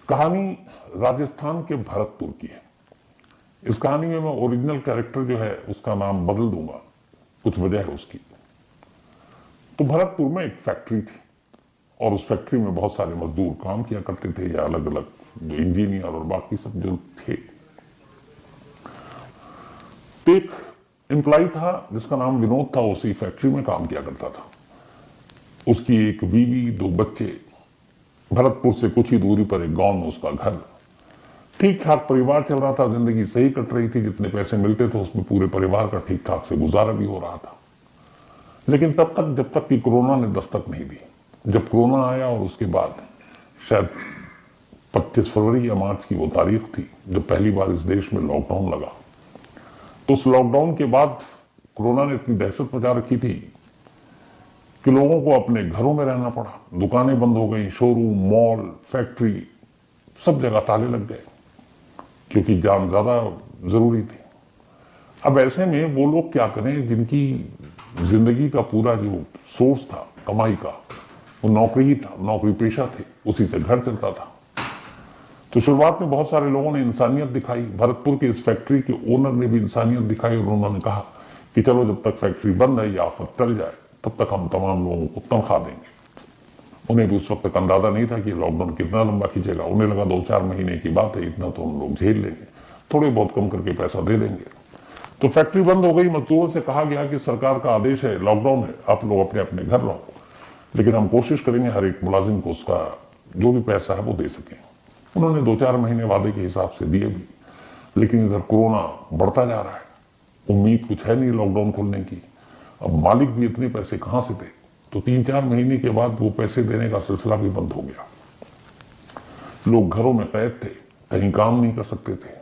कहानी राजस्थान के भरतपुर की है। इस कहानी में मैं ओरिजिनल कैरेक्टर जो है उसका नाम बदल दूंगा, कुछ वजह है उसकी। तो भरतपुर में एक फैक्ट्री थी और उस फैक्ट्री में बहुत सारे मजदूर काम किया करते थे, या अलग अलग जो इंजीनियर और बाकी सब जो थे। तो एक एम्प्लॉय था जिसका नाम विनोद था, उसी फैक्ट्री में काम किया करता था। उसकी एक बीवी, दो बच्चे। भरतपुर से कुछ ही दूरी पर एक गांव में उसका घर। ठीक ठाक परिवार चल रहा था, जिंदगी सही कट रही थी, जितने पैसे मिलते थे उसमें पूरे परिवार का ठीक ठाक से गुजारा भी हो रहा था। लेकिन तब तक, जब तक कि कोरोना ने दस्तक नहीं दी। जब कोरोना आया और उसके बाद शायद 25 फरवरी या मार्च की वो तारीख थी जब पहली बार इस देश में लॉकडाउन लगा। तो उस लॉकडाउन के बाद कोरोना ने इतनी दहशत मचा रखी थी कि लोगों को अपने घरों में रहना पड़ा। दुकानें बंद हो गई, शोरूम, मॉल, फैक्ट्री, सब जगह ताले लग गए, क्योंकि जान ज्यादा जरूरी थी। अब ऐसे में वो लोग क्या करें जिनकी जिंदगी का पूरा जो सोर्स था कमाई का वो नौकरी ही था, नौकरी पेशा थे, उसी से घर चलता था। तो शुरुआत में बहुत सारे लोगों ने इंसानियत दिखाई। भरतपुर के इस फैक्ट्री के ओनर ने भी इंसानियत दिखाई और उन्होंने कहा कि चलो जब तक फैक्ट्री बंद है या आफत टल जाए तब तक हम तमाम लोगों को तनख्वाह देंगे। उन्हें भी उस वक्त तक अंदाजा नहीं था कि लॉकडाउन कितना लंबा खींचेगा। उन्हें लगा 2-4 महीने की बात है, इतना तो हम लोग झेल लेंगे, थोड़े बहुत कम करके पैसा दे देंगे। तो फैक्ट्री बंद हो गई। मजदूरों से कहा गया कि सरकार का आदेश है, लॉकडाउन है, आप लोग अपने अपने घर रहो, लेकिन हम कोशिश करेंगे हर एक मुलाजिम को उसका जो भी पैसा है वो दे सकें। उन्होंने 2-4 महीने वादे के हिसाब से दिए भी, लेकिन इधर कोरोना बढ़ता जा रहा है, उम्मीद कुछ है नहीं लॉकडाउन खुलने की। अब मालिक भी इतने पैसे कहां से दे। तो 3-4 महीने के बाद वो पैसे देने का सिलसिला भी बंद हो गया। लोग घरों में कैद थे, कहीं काम नहीं कर सकते थे।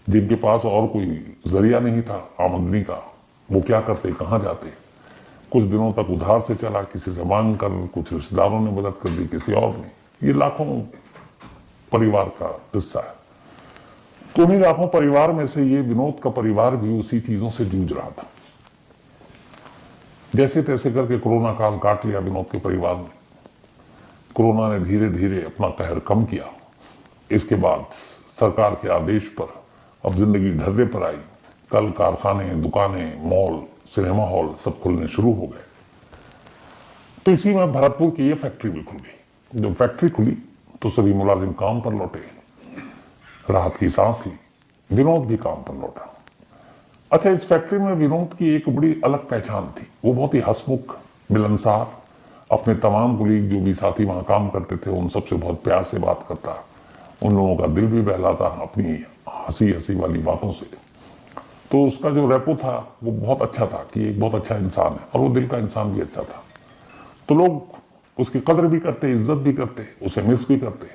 जिनके पास और कोई जरिया नहीं था आमदनी का, वो क्या करते, कहां जाते। कुछ दिनों तक उधार से चला, किसी से मांग कर, कुछ रिश्तेदारों ने मदद कर दी, किसी और ने। ये लाखों परिवार का हिस्सा है। तो उन्हीं लाखों परिवार में से ये विनोद का परिवार भी उसी चीजों से जूझ रहा था। जैसे तैसे करके कोरोना काल काट लिया विनोद के परिवार ने। कोरोना ने धीरे धीरे अपना कहर कम किया। इसके बाद सरकार के आदेश पर अब जिंदगी ढर्रे पर आई। कल कारखाने, दुकानें, मॉल, सिनेमा हॉल सब खुलने शुरू हो गए। तो इसी में भरतपुर की ये फैक्ट्री भी खुल गई। जब फैक्ट्री खुली तो सभी मुलाजिम काम पर लौटे, राहत की सांस ली। विनोद भी काम पर लौटा। अच्छा, इस फैक्ट्री में विनोद की एक बड़ी अलग पहचान थी। वो बहुत ही हंसमुख, मिलनसार, अपने तमाम कुलीग जो भी साथी वहां काम करते थे उन सबसे बहुत प्यार से बात करता, उन लोगों का दिल भी बहलाता अपनी हंसी हंसी वाली बातों से। तो उसका जो रेपो था वो बहुत अच्छा था कि एक बहुत अच्छा इंसान है, और वो दिल का इंसान भी अच्छा था। तो लोग उसकी कदर भी करते, इज्जत भी करते, उसे मिस भी करते।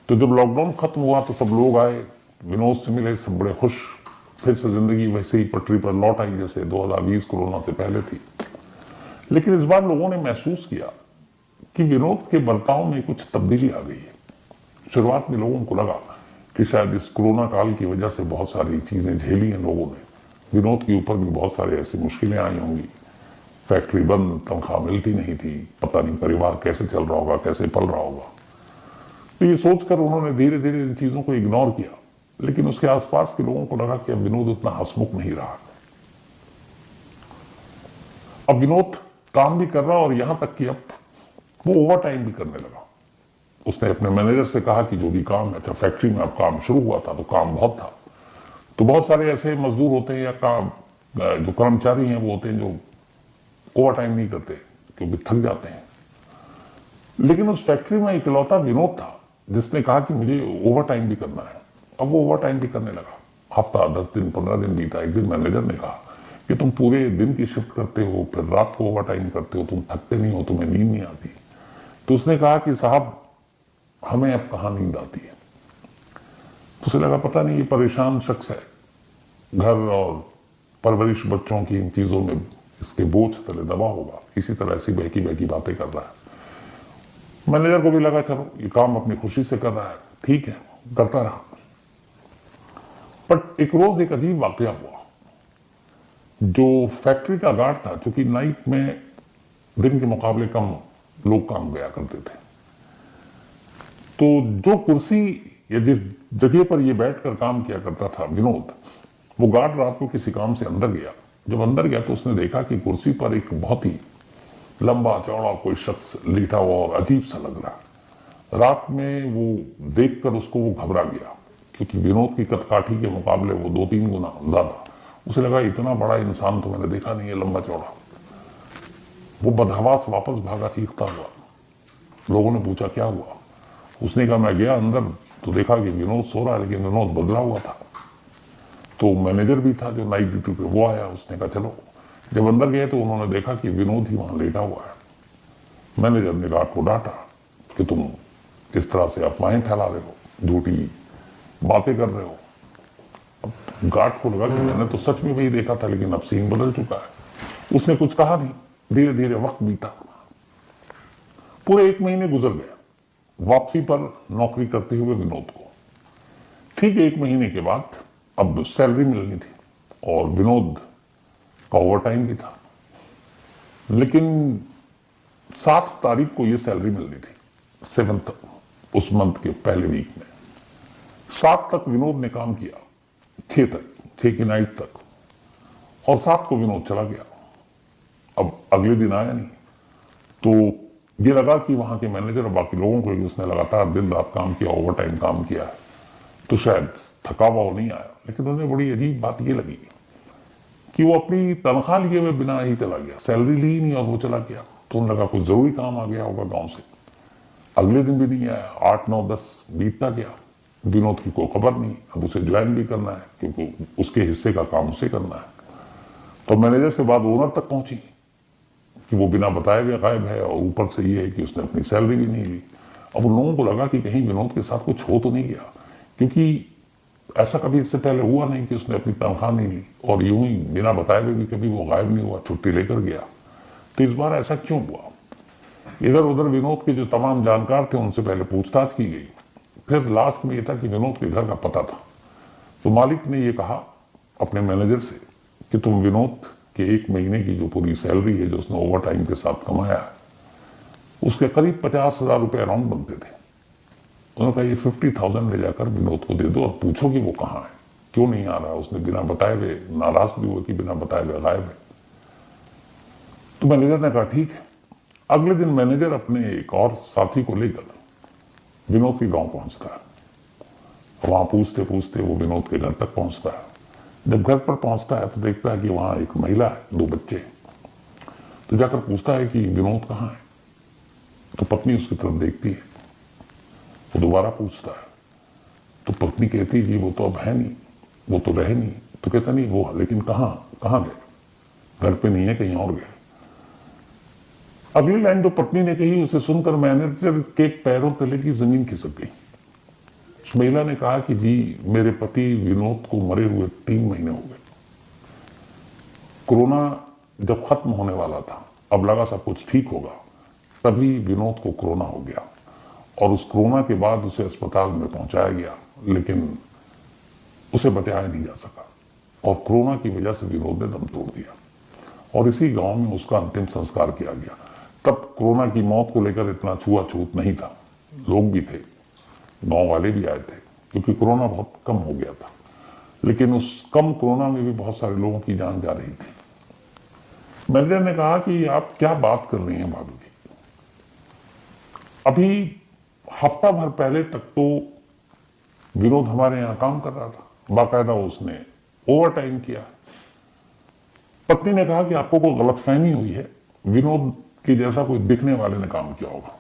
तो जब लॉकडाउन खत्म हुआ तो सब लोग आए, विनोद से मिले, सब बड़े खुश। फिर से जिंदगी वैसे ही पटरी पर लौट आई जैसे 2020 कोरोना से पहले थी। लेकिन इस बार लोगों ने महसूस किया कि विनोद के बर्ताव में कुछ तब्दीली आ गई है। शुरुआत में लोगों को लगा कि शायद इस कोरोना काल की वजह से बहुत सारी चीजें झेली हैं लोगों ने। विनोद के ऊपर भी बहुत सारी ऐसी मुश्किलें आई होंगी। फैक्ट्री बंद, तनख्वाह मिलती नहीं थी, पता नहीं परिवार कैसे चल रहा होगा, कैसे पल रहा होगा। तो ये सोचकर उन्होंने धीरे धीरे इन चीजों को इग्नोर किया। लेकिन उसके आसपास के लोगों को लगा कि अब विनोद उतना हंसमुख नहीं रहा। अब विनोद काम भी कर रहा, और यहां तक कि अब वो ओवर टाइम भी करने लगा। उसने अपने मैनेजर से कहा कि जो भी काम, अच्छा फैक्ट्री में अब काम शुरू हुआ था तो काम बहुत था, तो बहुत सारे ऐसे मजदूर होते हैं या काम जो कर्मचारी हैं वो होते हैं जो ओवर टाइम नहीं करते क्योंकि थक जाते हैं। लेकिन उस फैक्ट्री में इकलौता विनोद था जिसने कहा कि मुझे ओवर टाइम भी करना है। अब वो ओवर टाइम भी करने लगा। हफ्ता, 10 दिन, 15 दिन बीता। एक दिन मैनेजर ने कहा कि तुम पूरे दिन की शिफ्ट करते हो, फिर रात को ओवर टाइम करते हो, तुम थकते नहीं हो, तुम्हें नींद नहीं आती। तो उसने कहा कि साहब हमें अब कहाँ नींद आती है। तो उसे लगा पता नहीं ये परेशान शख्स है, घर और परवरिश बच्चों की इन चीजों में इसके बोझ तले दबा होगा, इसी तरह ऐसी बहकी बहकी बातें कर रहा है। मैनेजर को भी लगा चलो ये काम अपनी खुशी से कर रहा है, ठीक है, करता रहा। बट एक रोज एक अजीब वाकया हुआ। जो फैक्ट्री का गार्ड था, चूंकि नाइट में दिन के मुकाबले कम लोग काम गया करते थे, तो जो कुर्सी या जिस जगह पर ये बैठकर काम किया करता था विनोद, वो गार्ड रात को किसी काम से अंदर गया। जब अंदर गया तो उसने देखा कि कुर्सी पर एक बहुत ही लंबा चौड़ा कोई शख्स लेटा हुआ और अजीब सा लग रहा। रात में वो देखकर उसको वो घबरा गया, क्योंकि विनोद की कदकाठी के मुकाबले वो 2-3 गुना ज्यादा। उसे लगा इतना बड़ा इंसान तो मैंने देखा नहीं है, लंबा चौड़ा। वो बदहवास वापस भागा चीखता हुआ। लोगों ने पूछा क्या हुआ? उसने कहा मैं गया अंदर तो देखा कि विनोद सो रहा है, लेकिन विनोद बदला हुआ था। तो मैनेजर भी था जो नाइट ड्यूटी पे, वो आया। उसने कहा चलो। जब अंदर गए तो उन्होंने देखा कि विनोद ही वहां लेटा हुआ है। मैनेजर ने गार्ड को डांटा कि तुम इस तरह से अफवाहें फैला रहे हो, झूठी बातें कर रहे हो। अब गार्ड को लगा कि मैंने तो सच में वही देखा था, लेकिन अब सीन बदल चुका है। उसने कुछ कहा नहीं। धीरे धीरे वक्त बीता। पूरे 1 महीने गुजर गया वापसी पर नौकरी करते हुए विनोद को। ठीक 1 महीने के बाद अब सैलरी मिलनी थी और विनोद का ओवरटाइम भी था। लेकिन 7 तारीख को यह सैलरी मिलनी थी, 7th उस मंथ के पहले वीक में। 7 तक विनोद ने काम किया, 6 तक, 6 की नाइट तक, और 7 को विनोद चला गया। अब अगले दिन आया नहीं। तो ये लगा कि वहां के मैनेजर और बाकी लोगों को, उसने लगातार दिन रात काम किया, ओवर टाइम काम किया है, तो शायद थका हुआ नहीं आया। लेकिन उन्हें बड़ी अजीब बात ये लगी कि वो अपनी तनख्वाह लिए हुए बिना ही चला गया, सैलरी ली नहीं और वो चला गया। तो उन्हें लगा कुछ जरूरी काम आ गया होगा गांव से। अगले दिन भी नहीं आया। 8, 9, 10 बीतता गया। विनोद की कोई खबर नहीं। अब उसे ज्वाइन भी करना है, क्योंकि उसके हिस्से का काम उसे करना है। तो मैनेजर से बात ओनर तक पहुंची कि वो बिना बताए हुए गायब है, और ऊपर से ये है कि उसने अपनी सैलरी भी नहीं ली। अब उन लोगों को लगा कि कहीं विनोद के साथ कुछ हो तो नहीं गया, क्योंकि ऐसा कभी इससे पहले हुआ नहीं कि उसने अपनी तनख्वाह नहीं ली, और यूं ही बिना बताए हुए भी कभी वो गायब नहीं हुआ, छुट्टी लेकर गया। तो इस बार ऐसा क्यों हुआ? इधर उधर विनोद के जो तमाम जानकार थे उनसे पहले पूछताछ की गई। फिर लास्ट में यह था कि विनोद के घर का पता था। तो मालिक ने यह कहा अपने मैनेजर से कि तुम विनोद के 1 महीने की जो पूरी सैलरी है, जो उसने ओवर टाइम के साथ कमाया है, उसके करीब 50,000 रुपए अराउंड बनते थे। उन्होंने कहा ये 50,000 ले जाकर विनोद को दे दो और पूछो कि वो कहाँ है, क्यों नहीं आ रहा। उसने बिना बताए हुए, नाराज भी हुआ कि बिना बताए हुए गायब है। तो मैनेजर ने कहा ठीक है। अगले दिन मैनेजर अपने एक और साथी को लेकर विनोद के गांव पहुंचता है। वहां पूछते पूछते वो विनोद के घर तक पहुंचता है। जब घर पर पहुंचता है तो देखता है कि वहां एक महिला है, 2 बच्चे। तो जाकर पूछता है कि विनोद कहाँ है। तो पत्नी उसकी तरफ देखती है। वो दोबारा पूछता है तो पत्नी कहती है कि वो तो अब है नहीं, वो तो रहे नहीं। तो कहता नहीं वो, लेकिन कहाँ कहाँ गए? घर पे नहीं है, कहीं और गए। अगली लाइन जो पत्नी ने कही उसे सुनकर मैनेजर के पैरों तले की जमीन खिसक गई। उस महिला ने कहा कि जी मेरे पति विनोद को मरे हुए 3 महीने हो गए। कोरोना जब खत्म होने वाला था, अब लगा सब कुछ ठीक होगा, तभी विनोद को कोरोना हो गया। और उस कोरोना के बाद उसे अस्पताल में पहुंचाया गया, लेकिन उसे बचाया नहीं जा सका। और कोरोना की वजह से विनोद ने दम तोड़ दिया और इसी गांव में उसका अंतिम संस्कार किया गया। तब कोरोना की मौत को लेकर इतना छुआछूत नहीं था। लोग भी थे, गांव वाले भी आए थे, क्योंकि कोरोना बहुत कम हो गया था। लेकिन उस कम कोरोना में भी बहुत सारे लोगों की जान जा रही थी। मैनेजर ने कहा कि आप क्या बात कर रही हैं भाभी जी, अभी हफ्ता भर पहले तक तो विनोद हमारे यहां काम कर रहा था, बाकायदा उसने ओवर टाइम किया। पत्नी ने कहा कि आपको कोई गलतफहमी हुई है, विनोद के जैसा कोई दिखने वाले ने काम किया होगा।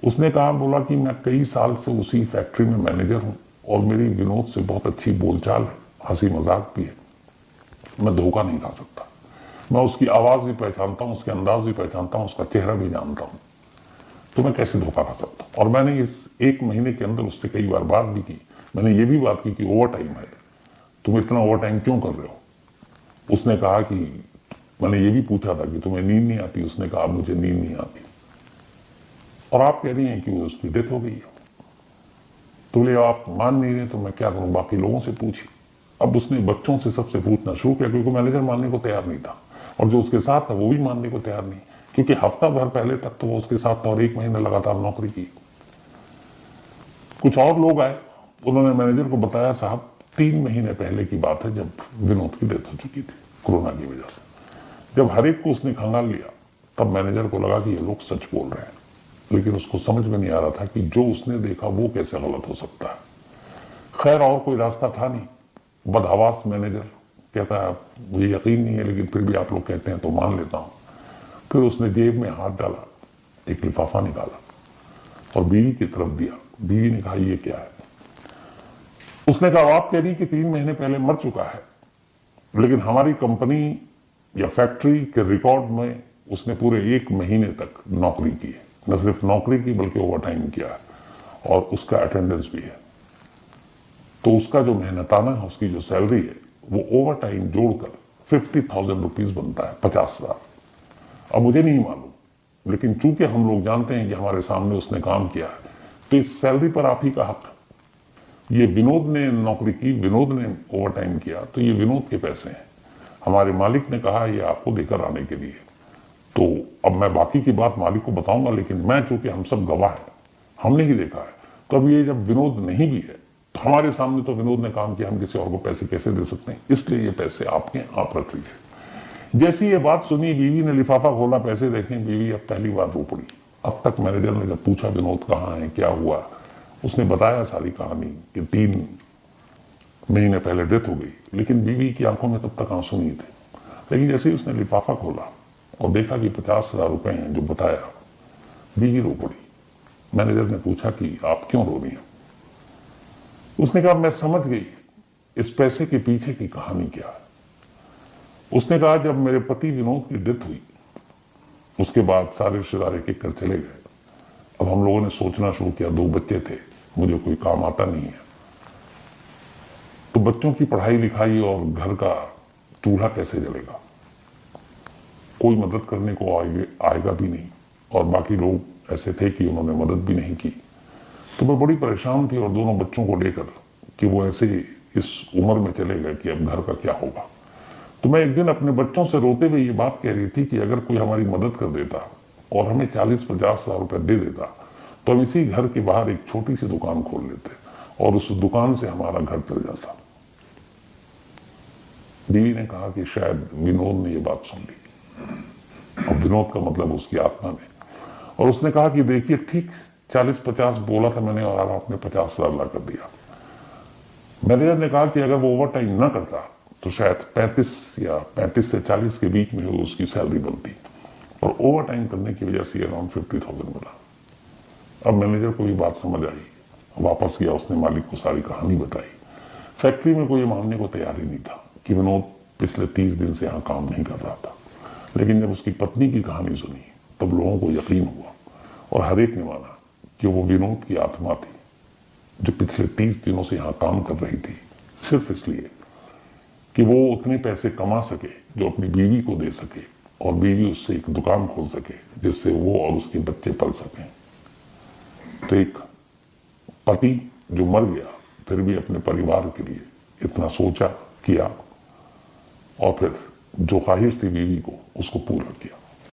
उसने कहा, बोला कि मैं कई साल से उसी फैक्ट्री में मैनेजर हूं और मेरी विनोद से बहुत अच्छी बोलचाल है, हंसी मजाक भी है, मैं धोखा नहीं खा सकता। मैं उसकी आवाज भी पहचानता हूं, उसके अंदाज भी पहचानता हूं, उसका चेहरा भी जानता हूं, तो मैं कैसे धोखा खा सकता हूं। और मैंने इस 1 महीने के अंदर उससे कई बार बात भी की। मैंने ये भी बात की कि ओवर टाइम है, तुम इतना ओवर टाइम क्यों कर रहे हो। उसने कहा कि मैंने ये भी पूछा था कि तुम्हें नींद नहीं आती। उसने कहा मुझे नींद नहीं आती। और आप कह रही हैं कि उसकी डेथ हो गई है। तो बोले आप मान नहीं रहे तो मैं क्या करूं, बाकी लोगों से पूछी। अब उसने बच्चों से सबसे पूछना शुरू किया, क्योंकि मैनेजर मानने को तैयार नहीं था और जो उसके साथ था वो भी मानने को तैयार नहीं, क्योंकि हफ्ता भर पहले तक तो वो उसके साथ था और 1 महीने लगातार नौकरी की। कुछ और लोग आए, उन्होंने मैनेजर को बताया साहब 3 महीने पहले की बात है जब विनोद की डेथ हो चुकी थी कोरोना की वजह से। जब हर एक को उसने खंगाल लिया तब मैनेजर को लगा कि ये लोग सच बोल रहे हैं, लेकिन उसको समझ में नहीं आ रहा था कि जो उसने देखा वो कैसे गलत हो सकता है। खैर और कोई रास्ता था नहीं, बदहवास मैनेजर कहता है मुझे यकीन नहीं है लेकिन फिर भी आप लोग कहते हैं तो मान लेता हूं। फिर उसने जेब में हाथ डाला, एक लिफाफा निकाला और बीवी की तरफ दिया। बीवी ने कहा ये क्या है? उसने कहा आप कह रही कि 3 महीने पहले मर चुका है, लेकिन हमारी कंपनी या फैक्ट्री के रिकॉर्ड में उसने पूरे 1 महीने तक नौकरी की है। न सिर्फ नौकरी की बल्कि ओवर टाइम किया है और उसका अटेंडेंस भी है। तो उसका जो मेहनताना है, उसकी जो सैलरी है वो ओवर टाइम जोड़कर 50,000 रुपीज बनता है, 50,000। अब मुझे नहीं मालूम, लेकिन चूंकि हम लोग जानते हैं कि हमारे सामने उसने काम किया है तो इस सैलरी पर आप ही का हक है। ये विनोद ने नौकरी की, विनोद ने ओवर टाइम किया, तो ये विनोद के पैसे हैं। हमारे मालिक ने कहा ये आपको देकर आने के लिए। तो अब मैं बाकी की बात मालिक को बताऊंगा, लेकिन मैं चूंकि हम सब गवाह है, हमने ही देखा है, तो अब ये जब विनोद नहीं भी है तो हमारे सामने तो विनोद ने काम किया, हम किसी और को पैसे कैसे दे सकते हैं? इसलिए ये पैसे आपके, आप रख लीजिए। जैसी ये बात सुनी, बीवी ने लिफाफा खोला, पैसे देखें, बीवी अब पहली बार रो पड़ी। अब तक मैनेजर ने जब पूछा विनोद कहाँ है, क्या हुआ, उसने बताया सारी कहानी कि 3 महीने पहले डेथ हो गई, लेकिन बीवी की आंखों में तब तक आंसू नहीं थे। लेकिन जैसे ही उसने लिफाफा खोला और देखा कि 50,000 रुपए हैं जो बताया, बीवी रो पड़ी। मैनेजर ने पूछा कि आप क्यों रो रही हैं? उसने कहा मैं समझ गई इस पैसे के पीछे की कहानी क्या है। उसने कहा जब मेरे पति विनोद की डेथ हुई उसके बाद सारे रिश्तेदार एक एक कर चले गए। अब हम लोगों ने सोचना शुरू किया, 2 बच्चे थे, मुझे कोई काम आता नहीं है, तो बच्चों की पढ़ाई लिखाई और घर का चूल्हा कैसे जलेगा? कोई मदद करने को आएगा भी नहीं, और बाकी लोग ऐसे थे कि उन्होंने मदद भी नहीं की। तो मैं बड़ी परेशान थी और दोनों बच्चों को लेकर कि वो ऐसे इस उम्र में चले गए कि अब घर का क्या होगा। तो मैं एक दिन अपने बच्चों से रोते हुए ये बात कह रही थी कि अगर कोई हमारी मदद कर देता और हमें 40-50,000 रुपए दे देता तो हम इसी घर के बाहर एक छोटी सी दुकान खोल लेते और उस दुकान से हमारा घर चल जाता। बीवी ने कहा कि शायद विनोद ने ये बात सुन ली, और विनोद का मतलब उसकी आत्मा ने, और उसने कहा कि देखिए ठीक 40-50 बोला था मैंने और आपने 50,000 ला कर दिया। मैनेजर ने कहा कि अगर वो ओवर टाइम ना करता तो शायद 35 से 40 के बीच में उसकी सैलरी बनती, और ओवर टाइम करने की वजह से अराउंड 50,000 मिला। अब मैनेजर को ये बात समझ आई, वापस गया, उसने मालिक को सारी कहानी बताई। फैक्ट्री में कोई मानने को तैयार ही नहीं था कि विनोद पिछले 30 दिन से यहाँ काम नहीं कर रहा था, लेकिन जब उसकी पत्नी की कहानी सुनी तब लोगों को यकीन हुआ और हर एक ने माना कि वो विनोद की आत्मा थी जो पिछले 30 दिनों से यहाँ काम कर रही थी, सिर्फ इसलिए कि वो उतने पैसे कमा सके जो अपनी बीवी को दे सके और बीवी उससे एक दुकान खोल सके जिससे वो और उसके बच्चे पल सकें। तो एक पति जो मर गया फिर भी अपने परिवार के लिए इतना सोचा, किया, और फिर जो ख्वाहिश थी बीवी को उसको पूरा किया।